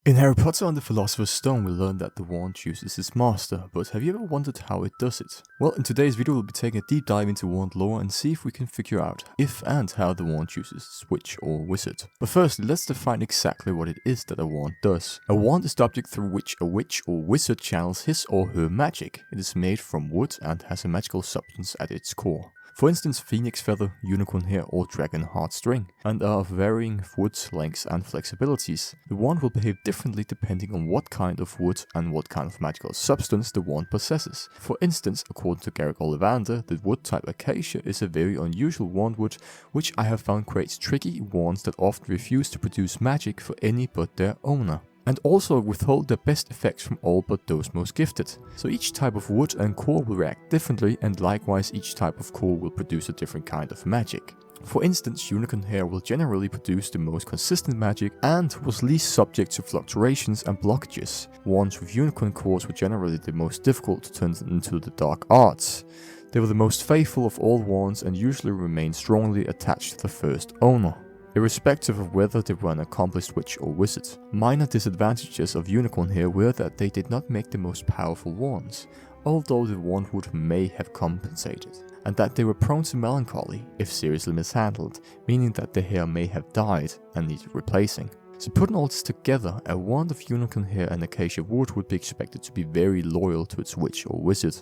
In Harry Potter and the Philosopher's Stone, we learned that the wand chooses its master, but have you ever wondered how it does it? Well, in today's video we'll be taking a deep dive into wand lore and see if we can figure out if and how the wand chooses its witch or wizard. But first, let's define exactly what it is that a wand does. A wand is the object through which a witch or wizard channels his or her magic. It is made from wood and has a magical substance at its core. For instance, phoenix feather, unicorn hair or dragon heartstring, and are of varying wood lengths and flexibilities. The wand will behave differently depending on what kind of wood and what kind of magical substance the wand possesses. For instance, according to Garrick Ollivander, the wood type acacia is a very unusual wand wood, which I have found creates tricky wands that often refuse to produce magic for any but their owner, and also withhold their best effects from all but those most gifted. So each type of wood and core will react differently, and likewise each type of core will produce a different kind of magic. For instance, unicorn hair will generally produce the most consistent magic and was least subject to fluctuations and blockages. Wands with unicorn cores were generally the most difficult to turn into the dark arts. They were the most faithful of all wands and usually remained strongly attached to the first owner, irrespective of whether they were an accomplished witch or wizard. Minor disadvantages of unicorn hair were that they did not make the most powerful wands, although the wand wood may have compensated, and that they were prone to melancholy if seriously mishandled, meaning that the hair may have died and needed replacing. So putting all this together, a wand of unicorn hair and acacia wood would be expected to be very loyal to its witch or wizard,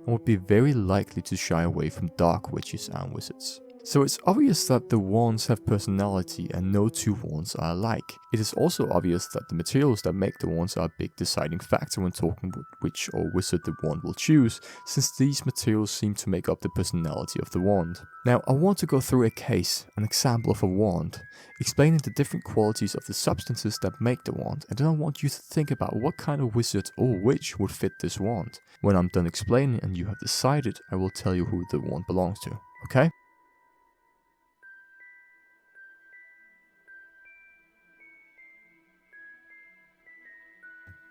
and would be very likely to shy away from dark witches and wizards. So it's obvious that the wands have personality and no two wands are alike. It is also obvious that the materials that make the wands are a big deciding factor when talking about which or wizard the wand will choose, since these materials seem to make up the personality of the wand. Now I want to go through a case, an example of a wand, explaining the different qualities of the substances that make the wand, and then I want you to think about what kind of wizard or witch would fit this wand. When I'm done explaining and you have decided, I will tell you who the wand belongs to, okay?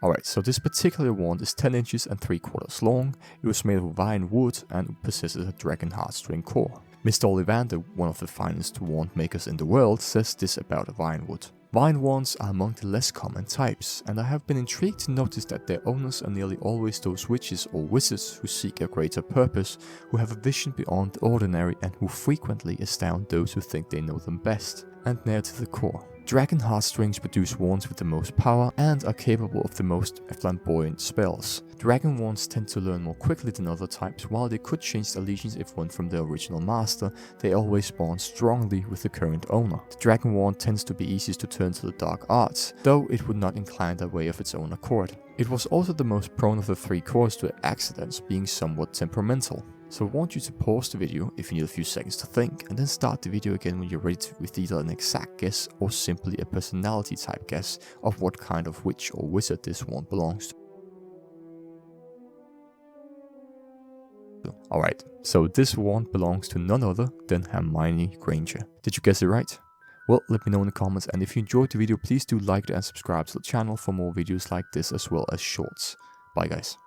Alright, so this particular wand is 10 inches and 3/4 long. It was made of vine wood and possesses a dragon heartstring core. Mr. Ollivander, one of the finest wand makers in the world, says this about a vine wood. Vine wands are among the less common types, and I have been intrigued to notice that their owners are nearly always those witches or wizards who seek a greater purpose, who have a vision beyond the ordinary, and who frequently astound those who think they know them best, and near to the core. Dragon heartstrings produce wands with the most power and are capable of the most flamboyant spells. Dragon wands tend to learn more quickly than other types. While they could change allegiance if won from their original master, they always bond strongly with the current owner. The dragon wand tends to be easiest to turn to the dark arts, though it would not incline that way of its own accord. It was also the most prone of the three cores to accidents, being somewhat temperamental. So I want you to pause the video if you need a few seconds to think, and then start the video again when you're ready with either an exact guess or simply a personality type guess of what kind of witch or wizard this wand belongs to. Alright, so this wand belongs to none other than Hermione Granger. Did you guess it right? Well, let me know in the comments, and if you enjoyed the video, please do like it and subscribe to the channel for more videos like this as well as shorts. Bye guys.